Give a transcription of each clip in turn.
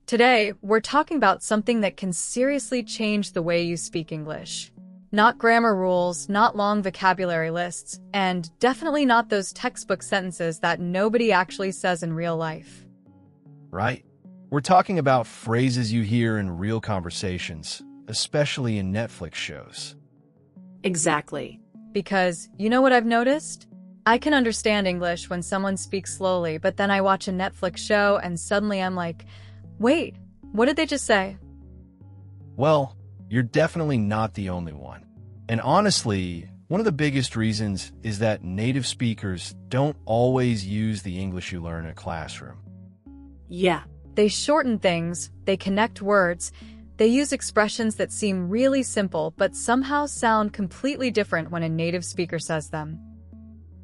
Today, we're talking about something that can seriously change the way you speak English. Not grammar rules, not long vocabulary lists, and definitely not those textbook sentences that nobody actually says in real life. Right? We're talking about phrases you hear in real conversations, especially in Netflix shows. Exactly. Because, you know what I've noticed? I can understand English when someone speaks slowly, but then I watch a Netflix show and suddenly I'm like, wait, what did they just say? Well, you're definitely not the only one. And honestly, one of the biggest reasons is that native speakers don't always use the English you learn in a classroom. Yeah. They shorten things, they connect words, they use expressions that seem really simple but somehow sound completely different when a native speaker says them.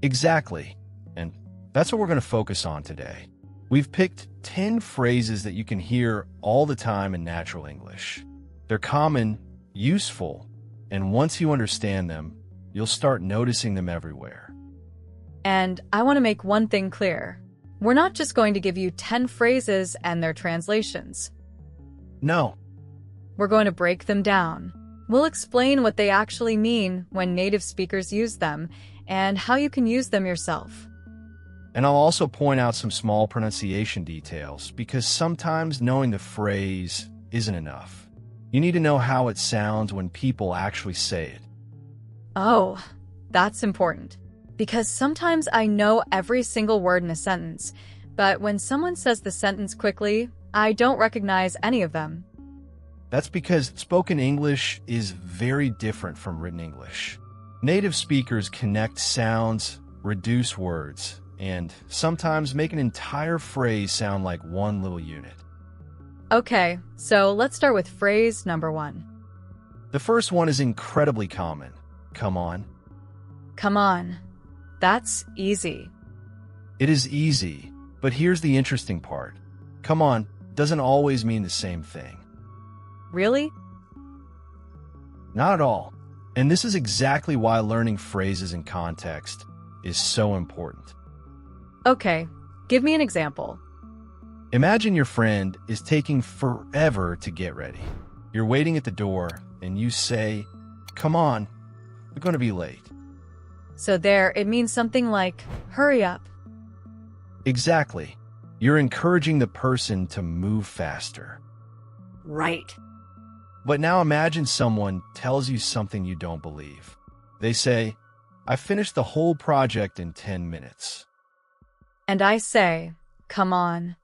Exactly. And that's what we're going to focus on today. We've picked 10 phrases that you can hear all the time in natural English. They're common, useful, and once you understand them, you'll start noticing them everywhere. And I want to make one thing clear. We're not just going to give you 10 phrases and their translations. No. We're going to break them down. We'll explain what they actually mean when native speakers use them and how you can use them yourself. And I'll also point out some small pronunciation details because sometimes knowing the phrase isn't enough. You need to know how it sounds when people actually say it. Oh, that's important. Because sometimes I know every single word in a sentence, but when someone says the sentence quickly, I don't recognize any of them. That's because spoken English is very different from written English. Native speakers connect sounds, reduce words, and sometimes make an entire phrase sound like one little unit. Okay, so let's start with phrase number 1. The first one is incredibly common. Come on. Come on. That's easy. It is easy, but here's the interesting part. Come on doesn't always mean the same thing. Really? Not at all. And this is exactly why learning phrases in context is so important. Okay, give me an example. Imagine your friend is taking forever to get ready. You're waiting at the door and you say, "Come on, we're going to be late." So there, it means something like, hurry up. Exactly. You're encouraging the person to move faster. Right. But now imagine someone tells you something you don't believe. They say, "I finished the whole project in 10 minutes. And I say, come on.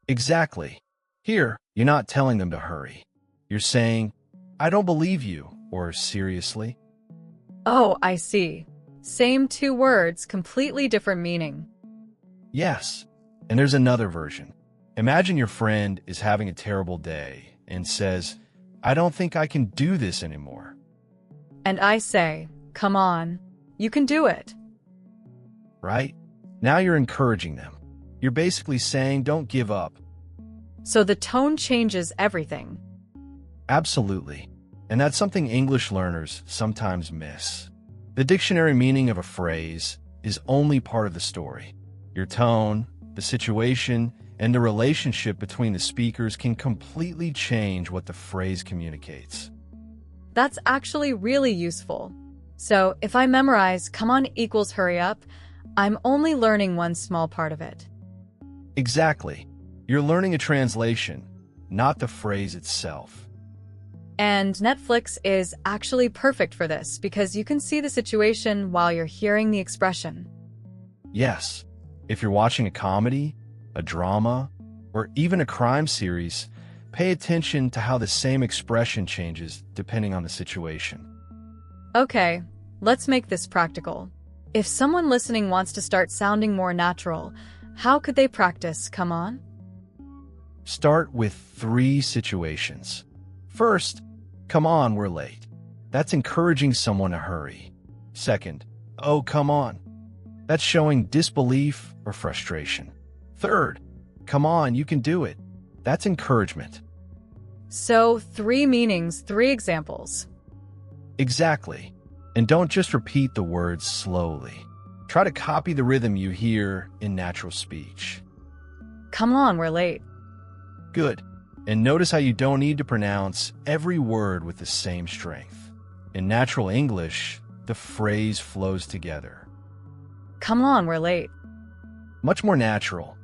Exactly. Here, you're not telling them to hurry. You're saying, "I don't believe you," or "seriously." Oh, I see. Same 2 words, completely different meaning. Yes. And there's another version. Imagine your friend is having a terrible day and says, "I don't think I can do this anymore." And I say, come on. You can do it. Right? Now you're encouraging them. You're basically saying, "Don't give up." So the tone changes everything. Absolutely. And that's something English learners sometimes miss. The dictionary meaning of a phrase is only part of the story. Your tone, the situation, and the relationship between the speakers can completely change what the phrase communicates. That's actually really useful. So if I memorize come on equals hurry up, I'm only learning one small part of it. Exactly. You're learning a translation, not the phrase itself. And Netflix is actually perfect for this because you can see the situation while you're hearing the expression. Yes. If you're watching a comedy, a drama, or even a crime series, pay attention to how the same expression changes depending on the situation. Okay, let's make this practical. If someone listening wants to start sounding more natural, how could they practice come on? Start with 3 situations. First, "Come on, we're late." That's encouraging someone to hurry. Second, "Oh, come on." That's showing disbelief or frustration. Third, "Come on, you can do it." That's encouragement. So 3 meanings, 3 examples. Exactly. And don't just repeat the words slowly. Try to copy the rhythm you hear in natural speech. Come on, we're late. Good. And notice how you don't need to pronounce every word with the same strength. In natural English, the phrase flows together. Come on, we're late. Much more natural.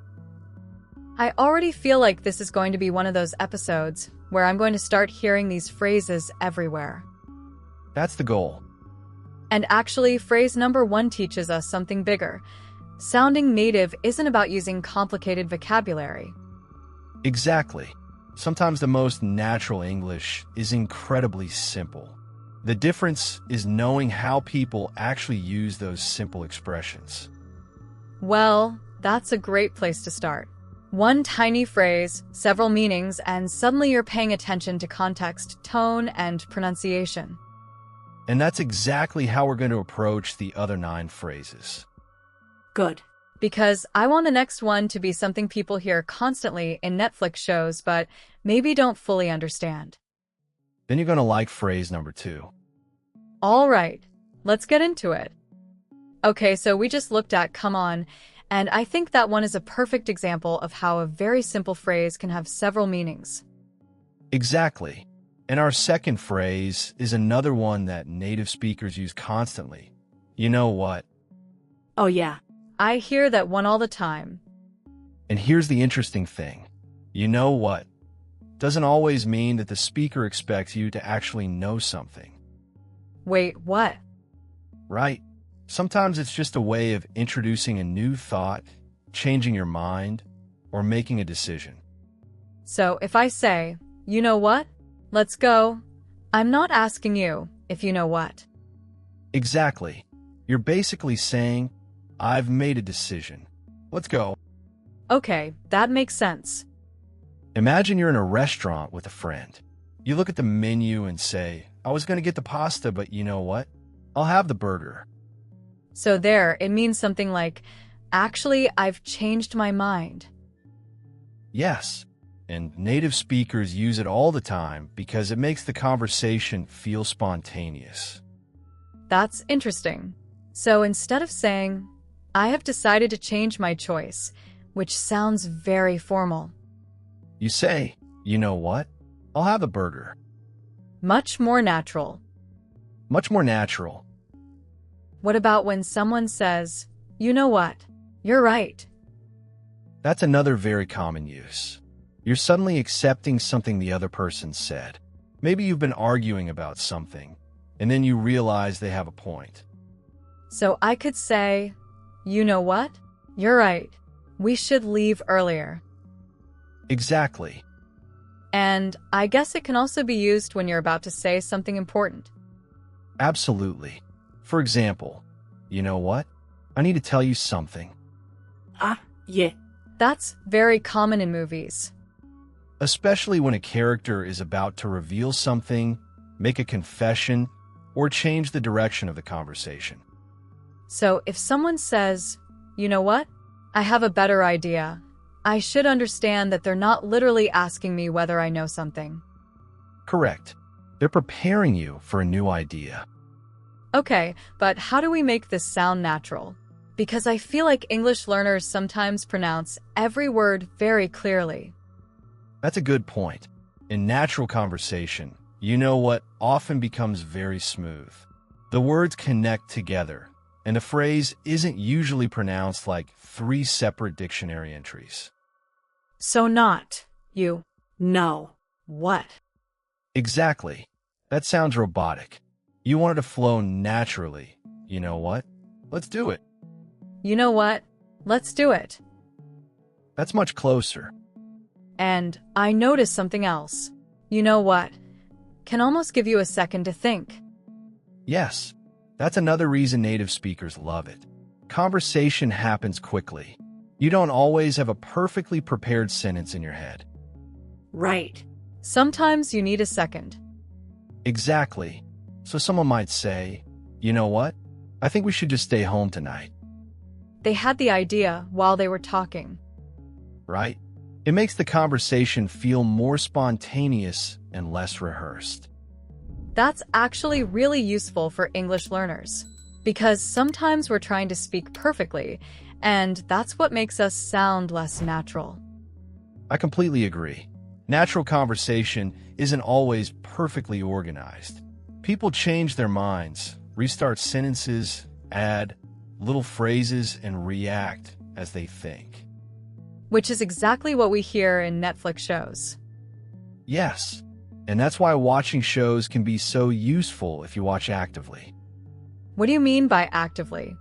I already feel like this is going to be one of those episodes where I'm going to start hearing these phrases everywhere. That's the goal. And actually, phrase number 1 teaches us something bigger. Sounding native isn't about using complicated vocabulary. Exactly. Sometimes the most natural English is incredibly simple. The difference is knowing how people actually use those simple expressions. Well, that's a great place to start. One tiny phrase, several meanings, and suddenly you're paying attention to context, tone, and pronunciation. And that's exactly how we're going to approach the other 9 phrases. Good. Because I want the next one to be something people hear constantly in Netflix shows, but maybe don't fully understand. Then you're going to like phrase number 2. All right, let's get into it. Okay, so we just looked at come on, and I think that one is a perfect example of how a very simple phrase can have several meanings. Exactly. And our second phrase is another one that native speakers use constantly. You know what? Oh, yeah. I hear that one all the time. And here's the interesting thing. You know what? Doesn't always mean that the speaker expects you to actually know something. Wait, what? Right? Sometimes it's just a way of introducing a new thought, changing your mind, or making a decision. So if I say, you know what? Let's go. I'm not asking you if you know what. Exactly. You're basically saying, I've made a decision. Let's go. Okay, that makes sense. Imagine you're in a restaurant with a friend. You look at the menu and say, I was going to get the pasta, but you know what? I'll have the burger. So there, it means something like, actually, I've changed my mind. Yes, and native speakers use it all the time because it makes the conversation feel spontaneous. That's interesting. So instead of saying, I have decided to change my choice, which sounds very formal. You say, you know what? I'll have the burger. Much more natural. Much more natural. What about when someone says, you know what? You're right. That's another very common use. You're suddenly accepting something the other person said. Maybe you've been arguing about something, and then you realize they have a point. So I could say, you know what? You're right. We should leave earlier. Exactly. And I guess it can also be used when you're about to say something important. Absolutely. For example, you know what? I need to tell you something. Yeah. That's very common in movies. Especially when a character is about to reveal something, make a confession, or change the direction of the conversation. So if someone says, you know what? I have a better idea. I should understand that they're not literally asking me whether I know something. Correct. They're preparing you for a new idea. Okay, but how do we make this sound natural? Because I feel like English learners sometimes pronounce every word very clearly. That's a good point. In natural conversation, you know what often becomes very smooth. The words connect together, and the phrase isn't usually pronounced like 3 separate dictionary entries. So not, you, know, what? Exactly. That sounds robotic. You want it to flow naturally. You know what? Let's do it. You know what? Let's do it. That's much closer. And I noticed something else. You know what? Can almost give you a second to think. Yes, that's another reason native speakers love it. Conversation happens quickly. You don't always have a perfectly prepared sentence in your head. Right. Sometimes you need a second. Exactly. So someone might say, you know what? I think we should just stay home tonight. They had the idea while they were talking. Right? It makes the conversation feel more spontaneous and less rehearsed. That's actually really useful for English learners, because sometimes we're trying to speak perfectly, and that's what makes us sound less natural. I completely agree. Natural conversation isn't always perfectly organized. People change their minds, restart sentences, add little phrases, and react as they think. Which is exactly what we hear in Netflix shows. Yes, and that's why watching shows can be so useful if you watch actively. What do you mean by actively?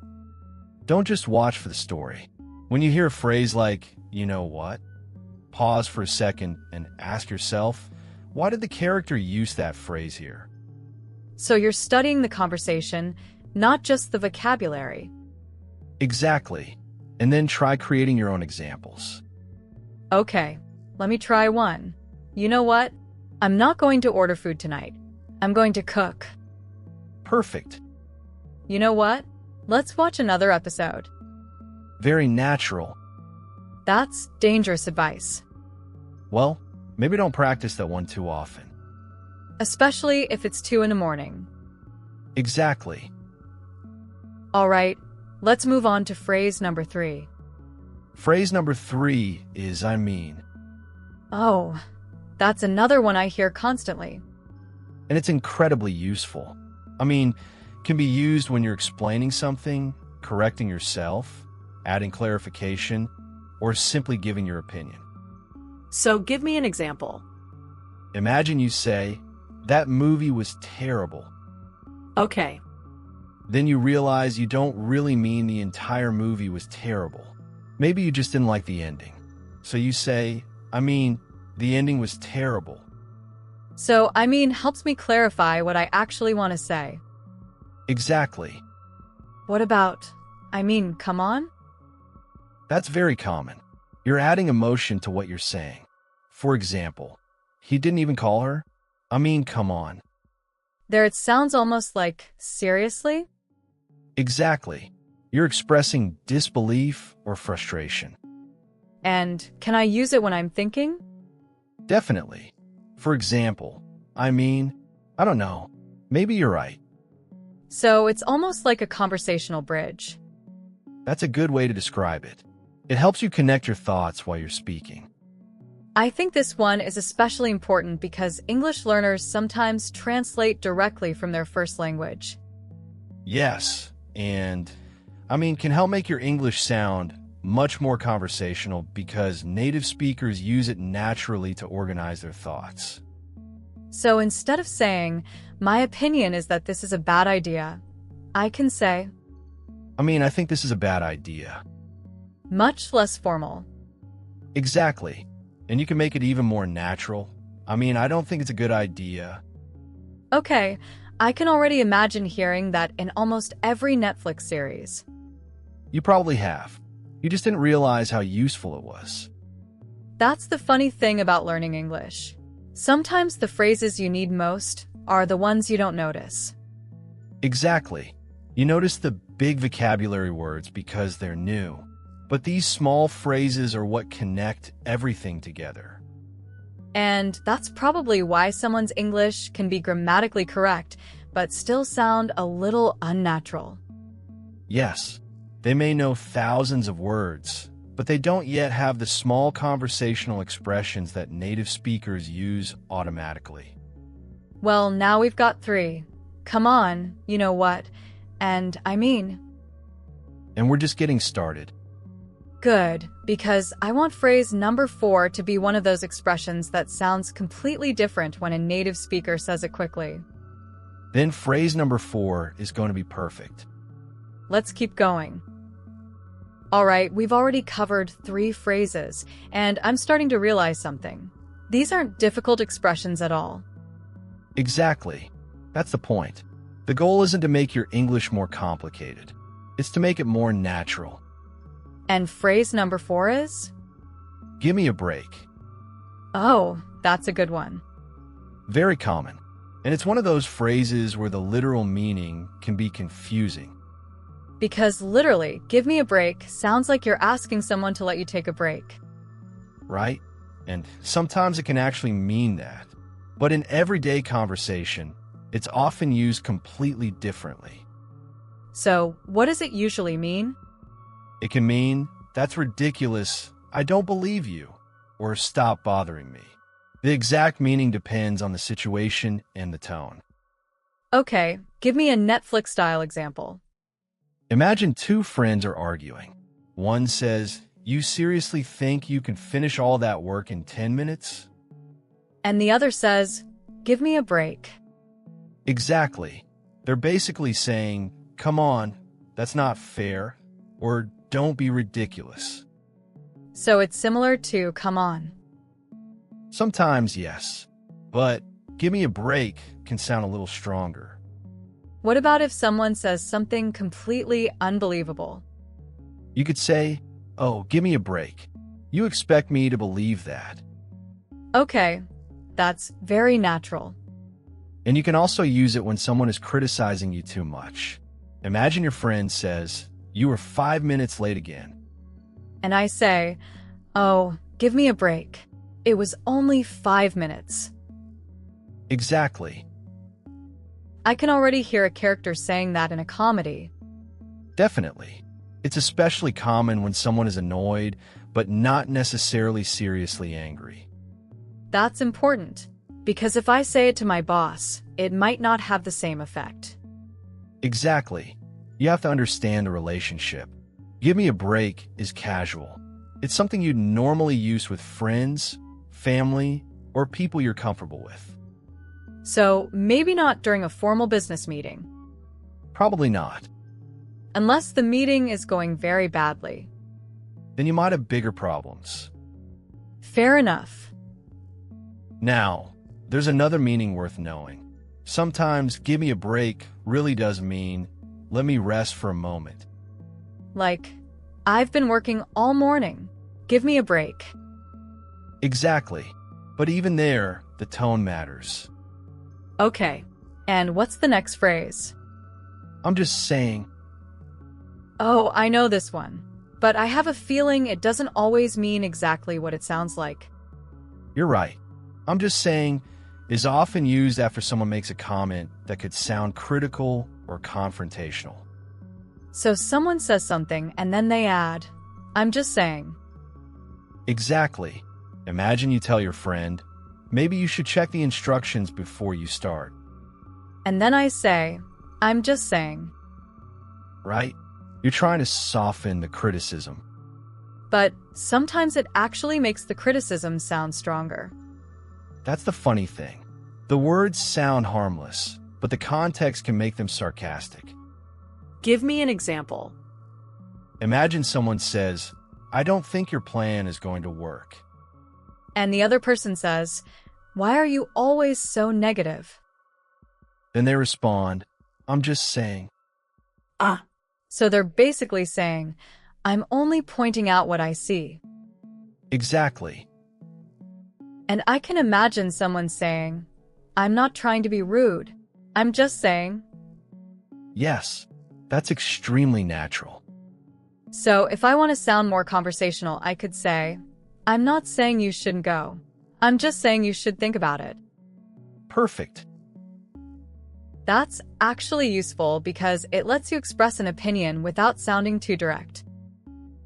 Don't just watch for the story. When you hear a phrase like, you know what? Pause for a second and ask yourself, why did the character use that phrase here? So you're studying the conversation, not just the vocabulary. Exactly. And then try creating your own examples. Okay, let me try one. You know what? I'm not going to order food tonight. I'm going to cook. Perfect. You know what? Let's watch another episode. Very natural. That's dangerous advice. Well, maybe don't practice that one too often. Especially if it's 2 a.m. Exactly. All right, let's move on to phrase number 3. Phrase number 3 is I mean. Oh, that's another one I hear constantly. And it's incredibly useful. I mean, can be used when you're explaining something, correcting yourself, adding clarification, or simply giving your opinion. So give me an example. Imagine you say, that movie was terrible. Okay. Then you realize you don't really mean the entire movie was terrible. Maybe you just didn't like the ending. So you say, I mean, the ending was terrible. So, I mean helps me clarify what I actually want to say. Exactly. What about, I mean, come on? That's very common. You're adding emotion to what you're saying. For example, he didn't even call her? I mean, come on. There it sounds almost like, seriously? Exactly. You're expressing disbelief or frustration. And can I use it when I'm thinking? Definitely. For example, I mean, I don't know. Maybe you're right. So it's almost like a conversational bridge. That's a good way to describe it. It helps you connect your thoughts while you're speaking. I think this one is especially important because English learners sometimes translate directly from their first language. Yes, and I mean, can help make your English sound much more conversational because native speakers use it naturally to organize their thoughts. So instead of saying, my opinion is that this is a bad idea, I can say, I mean, I think this is a bad idea. Much less formal. Exactly. And you can make it even more natural. I mean, I don't think it's a good idea. Okay, I can already imagine hearing that in almost every Netflix series. You probably have. You just didn't realize how useful it was. That's the funny thing about learning English. Sometimes the phrases you need most are the ones you don't notice. Exactly. You notice the big vocabulary words because they're new. But these small phrases are what connect everything together. And that's probably why someone's English can be grammatically correct, but still sound a little unnatural. Yes, they may know thousands of words, but they don't yet have the small conversational expressions that native speakers use automatically. Well, now we've got 3. Come on, you know what? And I mean. And we're just getting started. Good, because I want phrase number 4 to be one of those expressions that sounds completely different when a native speaker says it quickly. Then phrase number 4 is going to be perfect. Let's keep going. All right, we've already covered 3 phrases, and I'm starting to realize something. These aren't difficult expressions at all. Exactly. That's the point. The goal isn't to make your English more complicated. It's to make it more natural. And phrase number 4 is? Give me a break. Oh, that's a good one. Very common. And it's one of those phrases where the literal meaning can be confusing. Because literally, give me a break sounds like you're asking someone to let you take a break. Right? And sometimes it can actually mean that. But in everyday conversation, it's often used completely differently. So, what does it usually mean? It can mean, that's ridiculous, I don't believe you, or stop bothering me. The exact meaning depends on the situation and the tone. Okay, give me a Netflix-style example. Imagine two friends are arguing. One says, "You seriously think you can finish all that work in 10 minutes?" And the other says, give me a break. Exactly. They're basically saying, "Come on, that's not fair," or "Don't be ridiculous." So it's similar to come on. Sometimes, yes, but "give me a break" can sound a little stronger. What about if someone says something completely unbelievable? You could say, "Oh, give me a break. You expect me to believe that." Okay, that's very natural. And you can also use it when someone is criticizing you too much. Imagine your friend says, "You were 5 minutes late again." And I say, oh, give me a break. It was only 5 minutes. Exactly. I can already hear a character saying that in a comedy. Definitely. It's especially common when someone is annoyed, but not necessarily seriously angry. That's important, because if I say it to my boss, it might not have the same effect. Exactly. You have to understand the relationship. "Give me a break" is casual. It's something you'd normally use with friends, family, or people you're comfortable with. So maybe not during a formal business meeting, Probably not. unless the meeting is going very badly. Then you might have bigger problems. Fair enough. Now, there's another meaning worth knowing. Sometimes "give me a break" really does mean "let me rest for a moment." Like, I've been working all morning. Give me a break. Exactly. But even there, the tone matters. Okay, and what's the next phrase? I'm just saying. Oh, I know this one, but I have a feeling it doesn't always mean exactly what it sounds like. You're right. "I'm just saying" is often used after someone makes a comment that could sound critical or confrontational. So someone says something and then they add, I'm just saying. Exactly. Imagine you tell your friend, "Maybe you should check the instructions before you start." And then I say, I'm just saying. Right? You're trying to soften the criticism. But sometimes it actually makes the criticism sound stronger. That's the funny thing. The words sound harmless, but the context can make them sarcastic. Give me an example. Imagine someone says, "I don't think your plan is going to work." And the other person says, why are you always so negative? Then they respond, "I'm just saying." Ah, So they're basically saying, I'm only pointing out what I see. Exactly. And I can imagine someone saying, I'm not trying to be rude. I'm just saying. Yes, that's extremely natural. So if I want to sound more conversational, I could say, I'm not saying you shouldn't go. I'm just saying you should think about it. Perfect. That's actually useful because it lets you express an opinion without sounding too direct.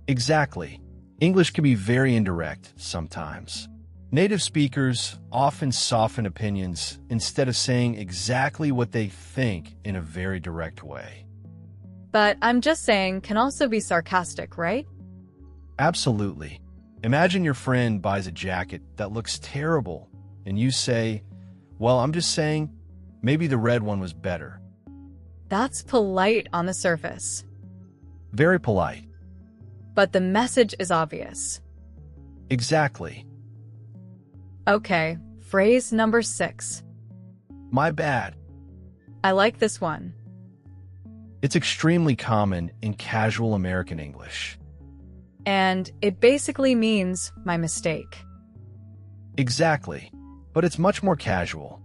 Exactly. English can be very indirect sometimes. Native speakers often soften opinions instead of saying exactly what they think in a very direct way. But I'm just saying can also be sarcastic, right? Absolutely. Imagine your friend buys a jacket that looks terrible, and you say, "Well, I'm just saying, maybe the red one was better." That's polite on the surface. Very polite. But the message is obvious. Exactly. Okay, phrase number 6. My bad. I like this one. It's extremely common in casual American English. And it basically means my mistake. Exactly. But it's much more casual.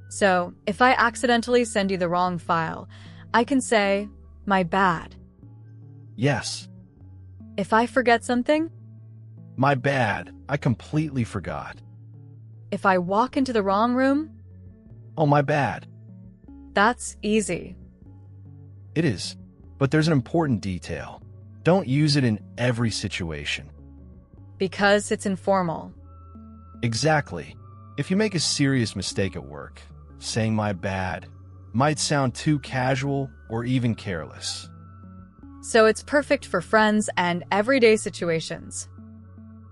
So, if I accidentally send you the wrong file, I can say, my bad. Yes. If I forget something, My bad. I completely forgot. if I walk into the wrong room, Oh, my bad. that's easy. It is. But there's an important detail. Don't use it in every situation. Because it's informal. Exactly. If you make a serious mistake at work, saying my bad might sound too casual or even careless. So it's perfect for friends and everyday situations.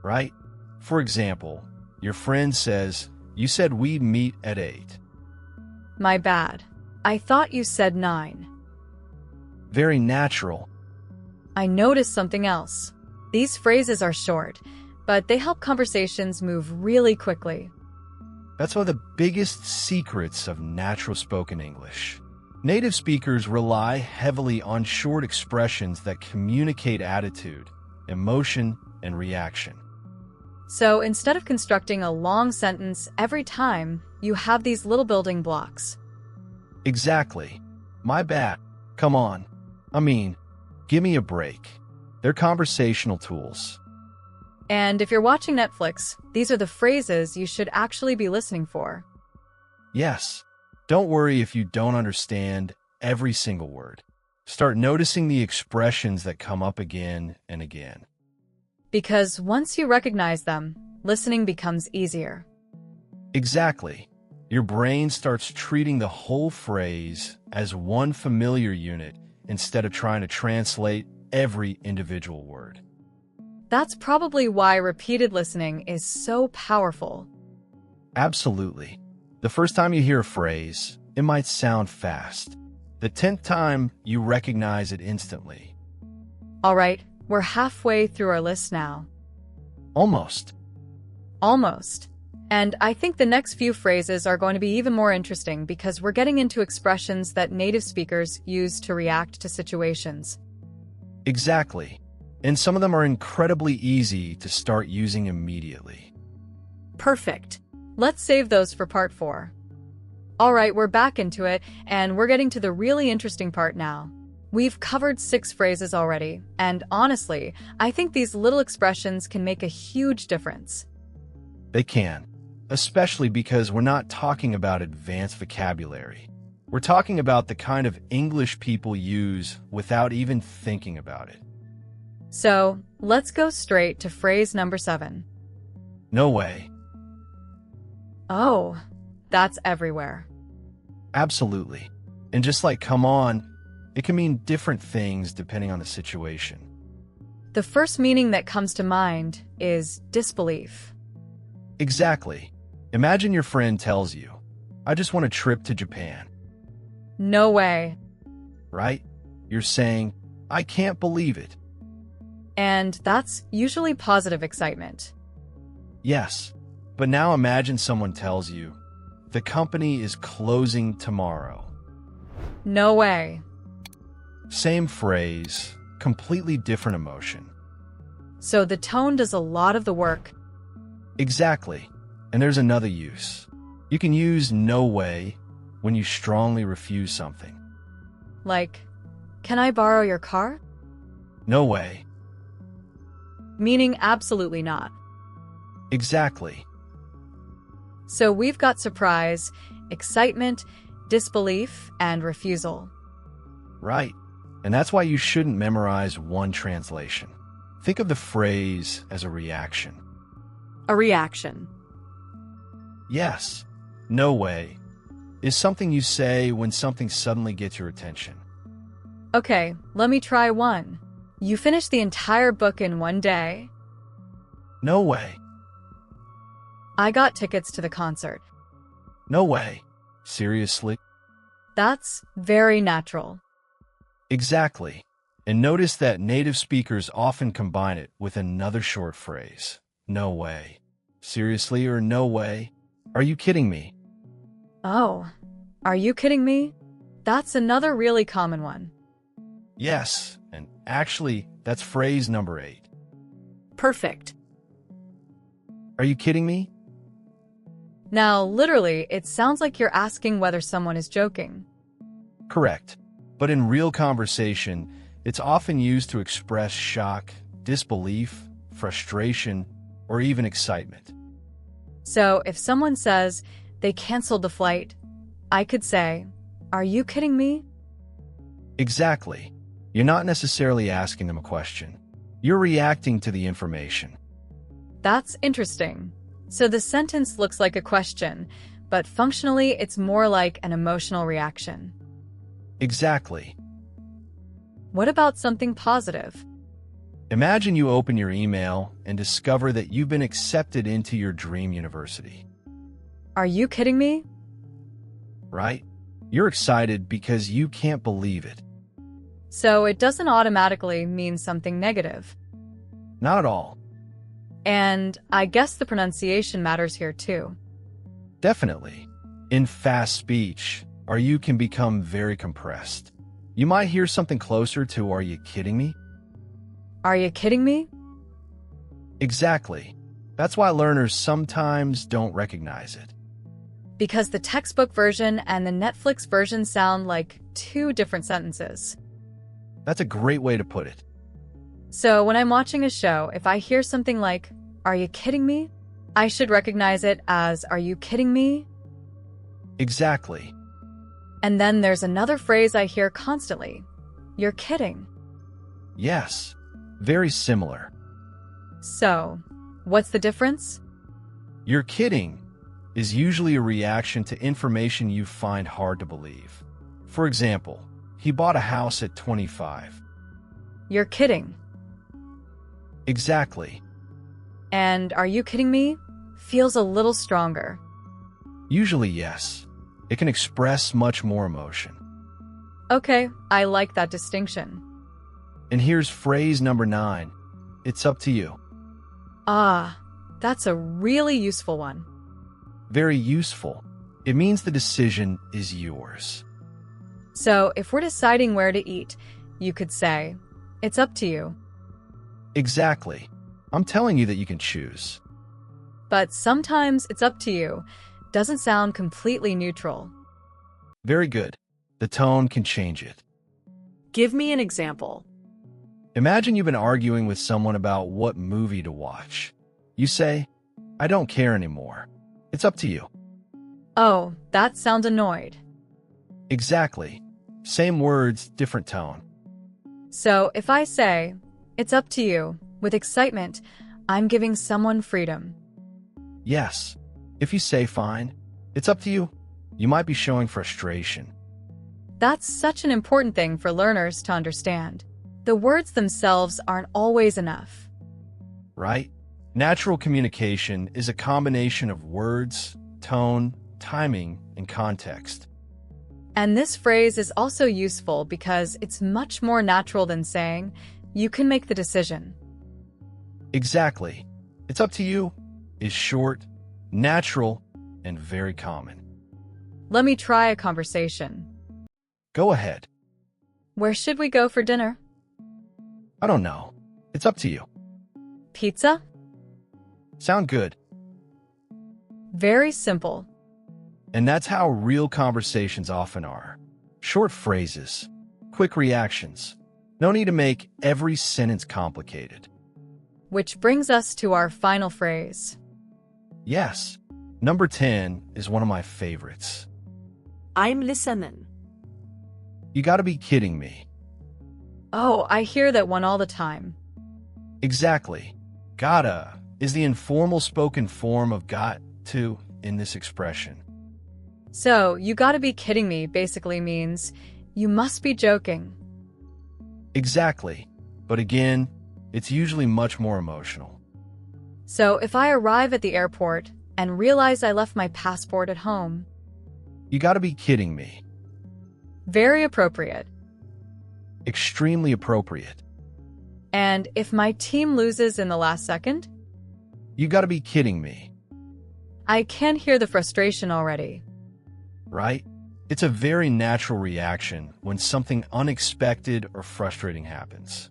Right? For example, your friend says, "You said we'd meet at 8. My bad. I thought you said 9. Very natural. I noticed something else. These phrases are short, but they help conversations move really quickly. That's one of the biggest secrets of natural spoken English. Native speakers rely heavily on short expressions that communicate attitude, emotion, and reaction. So instead of constructing a long sentence every time, you have these little building blocks. Exactly. My bad. Come on. Give me a break. They're conversational tools. And if you're watching Netflix, these are the phrases you should actually be listening for. Yes. Don't worry if you don't understand every single word. Start noticing the expressions that come up again and again. Because once you recognize them, listening becomes easier. Exactly. Your brain starts treating the whole phrase as one familiar unit instead of trying to translate every individual word. That's probably why repeated listening is so powerful. Absolutely. The first time you hear a phrase, it might sound fast. The 10th time, you recognize it instantly. All right, we're halfway through our list now. Almost. Almost. And I think the next few phrases are going to be even more interesting because we're getting into expressions that native speakers use to react to situations. Exactly. And some of them are incredibly easy to start using immediately. Perfect. Let's save those for part 4. All right, we're back into it, and we're getting to the really interesting part now. We've covered 6 phrases already, and honestly, I think these little expressions can make a huge difference. They can, especially because we're not talking about advanced vocabulary. We're talking about the kind of English people use without even thinking about it. So, let's go straight to phrase number 7. No way. Oh, that's everywhere. Absolutely. And just like come on, it can mean different things depending on the situation. The first meaning that comes to mind is disbelief. Exactly. Imagine your friend tells you, "I just want a trip to Japan." No way. Right? You're saying, "I can't believe it." And that's usually positive excitement. Yes. But now imagine someone tells you, "The company is closing tomorrow." No way. Same phrase, completely different emotion. So the tone does a lot of the work. Exactly. And there's another use. You can use no way when you strongly refuse something. Like, can I borrow your car? No way. Meaning absolutely not. Exactly. So we've got surprise, excitement, disbelief, and refusal. Right. And that's why you shouldn't memorize one translation. Think of the phrase as a reaction. A reaction. Yes. No way is something you say when something suddenly gets your attention. Okay, let me try one. You finished the entire book in one day? No way. I got tickets to the concert. No way. Seriously? That's very natural. Exactly. And notice that native speakers often combine it with another short phrase. No way. Seriously or no way? Are you kidding me? Oh, are you kidding me? That's another really common one. Yes, and actually, that's phrase number 8. Perfect. Are you kidding me? Now, literally, it sounds like you're asking whether someone is joking. Correct. But in real conversation, it's often used to express shock, disbelief, frustration, or even excitement. So if someone says they canceled the flight, I could say, are you kidding me? Exactly. You're not necessarily asking them a question. You're reacting to the information. That's interesting. So the sentence looks like a question, but functionally it's more like an emotional reaction. Exactly. What about something positive? Imagine you open your email and discover that you've been accepted into your dream university. Are you kidding me? Right? You're excited because you can't believe it. So it doesn't automatically mean something negative. Not at all. And I guess the pronunciation matters here too. Definitely. In fast speech, "are you" can become very compressed. You might hear something closer to "are you kidding me?" Are you kidding me? Exactly. That's why learners sometimes don't recognize it. Because the textbook version and the Netflix version sound like two different sentences. That's a great way to put it. So when I'm watching a show, if I hear something like, "Are you kidding me?" I should recognize it as, "Are you kidding me?" Exactly. And then there's another phrase I hear constantly. "You're kidding." Yes. Very similar. So, what's the difference? "You're kidding" is usually a reaction to information you find hard to believe. For example, he bought a house at 25. You're kidding. Exactly. And "are you kidding me?" feels a little stronger. Usually, yes. It can express much more emotion. Okay, I like that distinction. And here's phrase number 9. "It's up to you." Ah, that's a really useful one. Very useful. It means the decision is yours. So if we're deciding where to eat, you could say, "It's up to you." Exactly. I'm telling you that you can choose. But sometimes "it's up to you" doesn't sound completely neutral. Very good. The tone can change it. Give me an example. Imagine you've been arguing with someone about what movie to watch. You say, "I don't care anymore. It's up to you." Oh, that sounds annoyed. Exactly. Same words, different tone. So if I say, "It's up to you," with excitement, I'm giving someone freedom. Yes. If you say, "Fine, it's up to you," you might be showing frustration. That's such an important thing for learners to understand. The words themselves aren't always enough. Right? Natural communication is a combination of words, tone, timing, and context. And this phrase is also useful because it's much more natural than saying, "You can make the decision." Exactly. "It's up to you" is short, natural, and very common. Let me try a conversation. Go ahead. Where should we go for dinner? I don't know. It's up to you. Pizza? Sound good. Very simple. And that's how real conversations often are. Short phrases, quick reactions. No need to make every sentence complicated. Which brings us to our final phrase. Yes, number 10 is one of my favorites. I'm listening. "You gotta be kidding me." Oh, I hear that one all the time. Exactly. Gotta is the informal spoken form of got to in this expression. So, "you gotta be kidding me" basically means, "You must be joking." Exactly. But again, it's usually much more emotional. So if I arrive at the airport and realize I left my passport at home, "You gotta be kidding me." very appropriate. Extremely appropriate. And if my team loses in the last second, "You gotta be kidding me." I can hear the frustration already. Right? It's a very natural reaction when something unexpected or frustrating happens.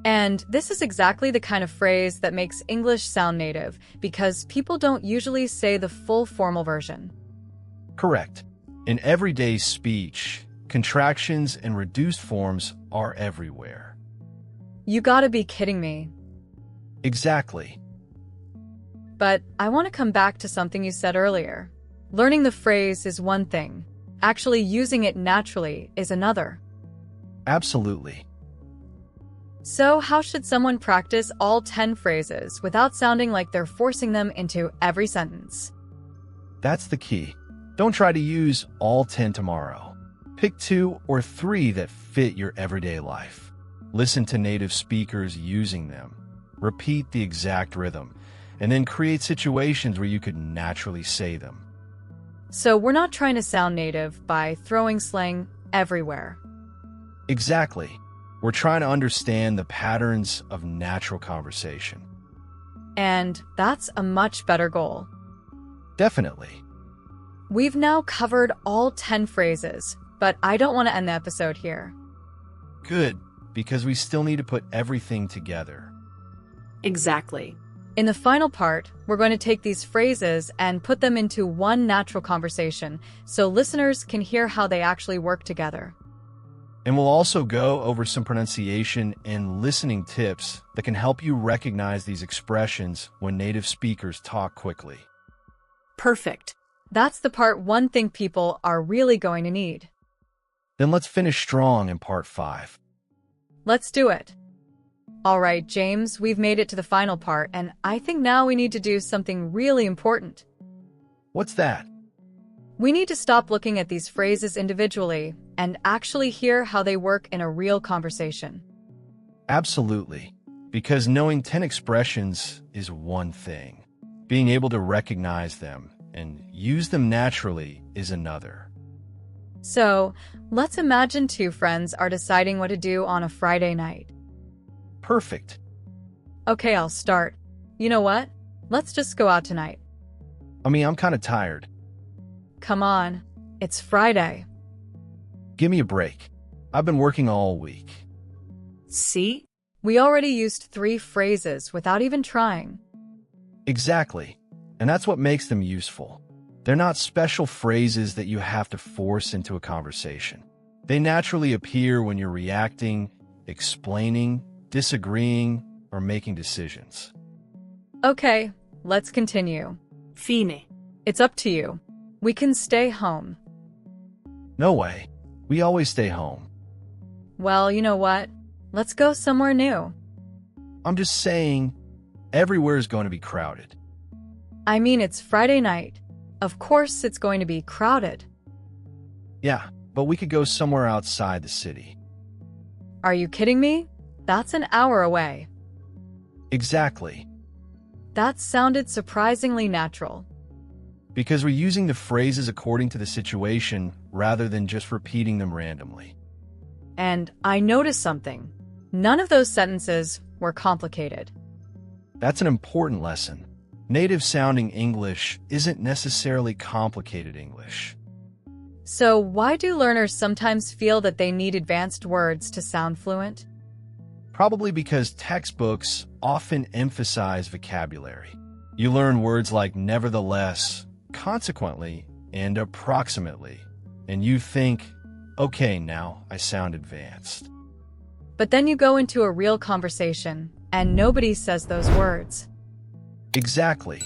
And this is exactly the kind of phrase that makes English sound native, because people don't usually say the full formal version. Correct. In everyday speech, contractions and reduced forms are everywhere. You gotta be kidding me. Exactly. But I want to come back to something you said earlier. Learning the phrase is one thing. Actually using it naturally is another. Absolutely. So, how should someone practice all 10 phrases without sounding like they're forcing them into every sentence? That's the key. Don't try to use all 10 tomorrow. Pick 2 or 3 that fit your everyday life. Listen to native speakers using them. Repeat the exact rhythm, and then create situations where you could naturally say them. So, we're not trying to sound native by throwing slang everywhere. Exactly. We're trying to understand the patterns of natural conversation. And that's a much better goal. Definitely. We've now covered all 10 phrases, but I don't want to end the episode here. Good, because we still need to put everything together. Exactly. In the final part, we're going to take these phrases and put them into one natural conversation so listeners can hear how they actually work together. And we'll also go over some pronunciation and listening tips that can help you recognize these expressions when native speakers talk quickly. Perfect. That's the part one thing people are really going to need. Then let's finish strong in part 5. Let's do it. All right, James, we've made it to the final part, and I think now we need to do something really important. What's that? We need to stop looking at these phrases individually and actually hear how they work in a real conversation. Absolutely. Because knowing 10 expressions is one thing. Being able to recognize them and use them naturally is another. So, let's imagine two friends are deciding what to do on a Friday night. Perfect. Okay, I'll start. You know what? Let's just go out tonight. I'm kind of tired. Come on, it's Friday. Give me a break. I've been working all week. See? We already used 3 phrases without even trying. Exactly. And that's what makes them useful. They're not special phrases that you have to force into a conversation. They naturally appear when you're reacting, explaining, disagreeing, or making decisions. Okay, let's continue. Fine. It's up to you. We can stay home. No way. We always stay home. Well, you know what? Let's go somewhere new. I'm just saying, everywhere is going to be crowded. I mean, it's Friday night. Of course it's going to be crowded. Yeah, but we could go somewhere outside the city. Are you kidding me? That's an hour away. Exactly. That sounded surprisingly natural. Because we're using the phrases according to the situation rather than just repeating them randomly. And I noticed something. None of those sentences were complicated. That's an important lesson. Native-sounding English isn't necessarily complicated English. So why do learners sometimes feel that they need advanced words to sound fluent? Probably because textbooks often emphasize vocabulary. You learn words like nevertheless, consequently, and approximately, and you think, okay, now I sound advanced. But then you go into a real conversation, and nobody says those words. Exactly.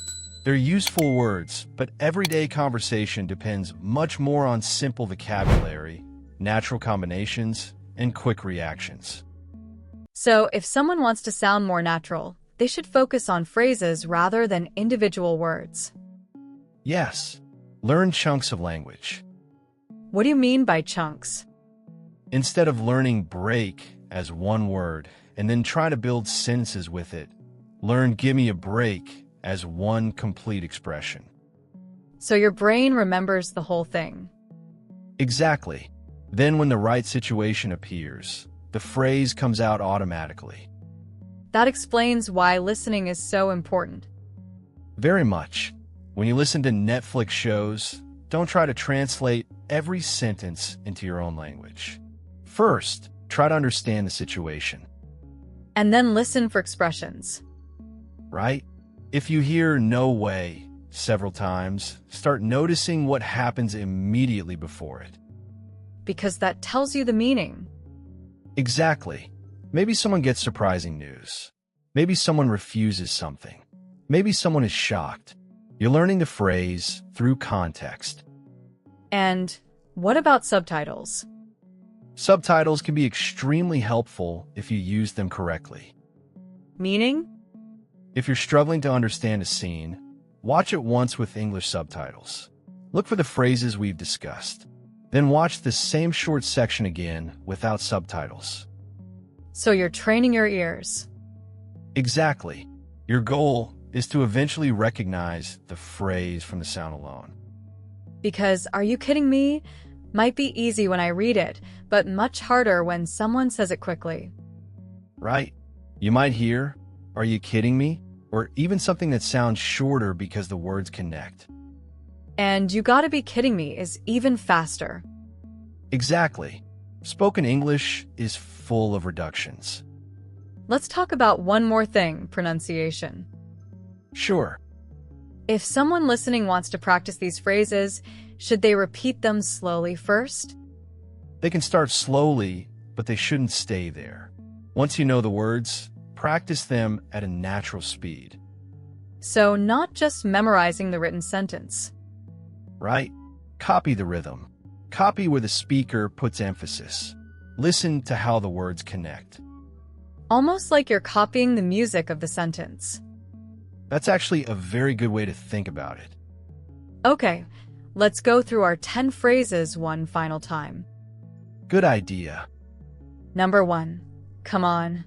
They're useful words, but everyday conversation depends much more on simple vocabulary, natural combinations, and quick reactions. So if someone wants to sound more natural, they should focus on phrases rather than individual words. Yes. Learn chunks of language. What do you mean by chunks? Instead of learning break as one word and then try to build sentences with it, learn give me a break as one complete expression. So your brain remembers the whole thing. Exactly. Then when the right situation appears, the phrase comes out automatically. That explains why listening is so important. Very much. When you listen to Netflix shows, don't try to translate every sentence into your own language. First, try to understand the situation. And then listen for expressions. Right? If you hear no way several times, start noticing what happens immediately before it. Because that tells you the meaning. Exactly. Maybe someone gets surprising news. Maybe someone refuses something. Maybe someone is shocked. You're learning the phrase through context. And what about subtitles? Subtitles can be extremely helpful if you use them correctly. Meaning? If you're struggling to understand a scene, watch it once with English subtitles. Look for the phrases we've discussed. Then watch the same short section again without subtitles. So you're training your ears. Exactly. Your goal is to eventually recognize the phrase from the sound alone. Because "are you kidding me" might be easy when I read it, but much harder when someone says it quickly. Right? You might hear, "Are you kidding me?" Or even something that sounds shorter because the words connect. And "you gotta be kidding me" is even faster. Exactly. Spoken English is full of reductions. Let's talk about one more thing: pronunciation. Sure. If someone listening wants to practice these phrases, should they repeat them slowly first? They can start slowly, but they shouldn't stay there. Once you know the words, practice them at a natural speed. So not just memorizing the written sentence. Right? Copy the rhythm. Copy where the speaker puts emphasis. Listen to how the words connect. Almost like you're copying the music of the sentence. That's actually a very good way to think about it. Okay, let's go through our 10 phrases one final time. Good idea. Number 1. Come on.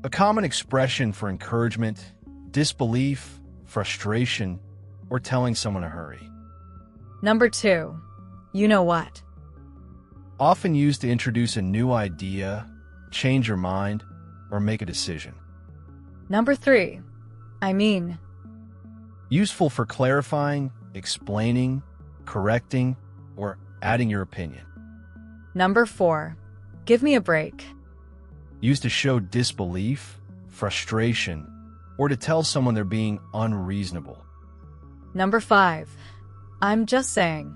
A common expression for encouragement, disbelief, frustration, or telling someone to hurry. Number 2. You know what? Often used to introduce a new idea, change your mind, or make a decision. Number 3. I mean. Useful for clarifying, explaining, correcting, or adding your opinion. Number 4. Give me a break. Used to show disbelief, frustration, or to tell someone they're being unreasonable. Number 5. I'm just saying.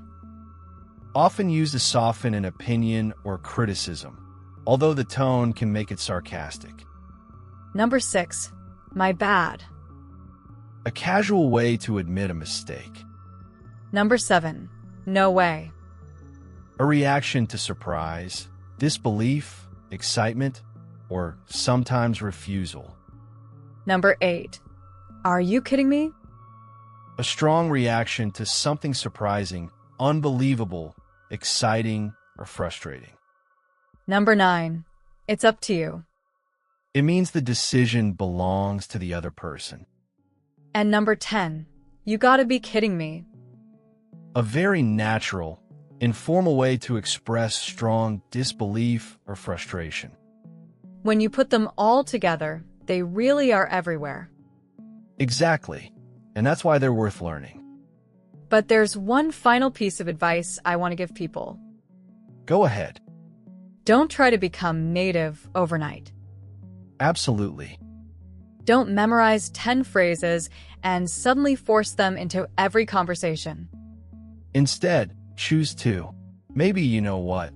Often used to soften an opinion or criticism, although the tone can make it sarcastic. Number 6. My bad. A casual way to admit a mistake. Number 7. No way. A reaction to surprise, disbelief, excitement, or sometimes refusal. Number 8. Are you kidding me? A strong reaction to something surprising, unbelievable, exciting, or frustrating. Number 9. It's up to you. It means the decision belongs to the other person. And number 10. You gotta be kidding me. A very natural, informal way to express strong disbelief or frustration. When you put them all together, they really are everywhere. Exactly. And that's why they're worth learning. But there's one final piece of advice I want to give people. Go ahead. Don't try to become native overnight. Absolutely. Don't memorize 10 phrases and suddenly force them into every conversation. Instead, choose 2. Maybe you know what,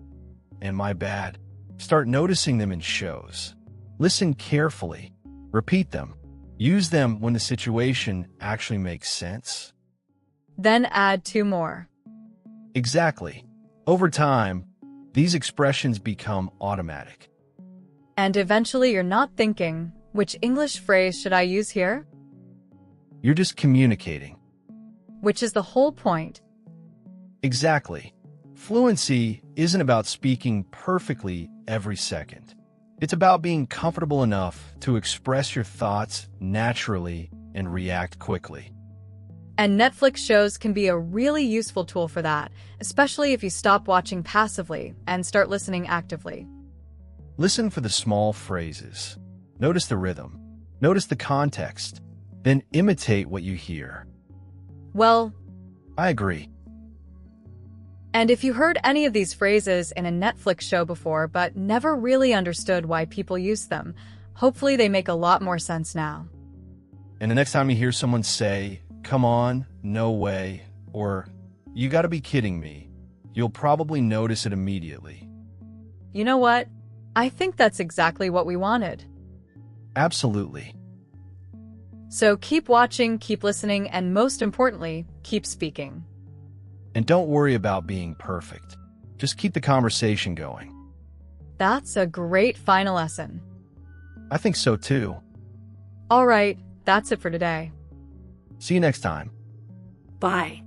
and my bad. Start noticing them in shows. Listen carefully. Repeat them. Use them when the situation actually makes sense. Then add 2 more. Exactly. Over time, these expressions become automatic. And eventually you're not thinking, which English phrase should I use here? You're just communicating. Which is the whole point. Exactly. Fluency isn't about speaking perfectly every second. It's about being comfortable enough to express your thoughts naturally and react quickly. And Netflix shows can be a really useful tool for that, especially if you stop watching passively and start listening actively. Listen for the small phrases. Notice the rhythm. Notice the context. Then imitate what you hear. Well, I agree. and if you heard any of these phrases in a Netflix show before but never really understood why people use them, hopefully they make a lot more sense now. And the next time you hear someone say, "Come on, no way," or "You gotta be kidding me," you'll probably notice it immediately. You know what? I think that's exactly what we wanted. Absolutely. So keep watching, keep listening, and most importantly, keep speaking. And don't worry about being perfect. Just keep the conversation going. That's a great final lesson. I think so too. All right, that's it for today. See you next time. Bye.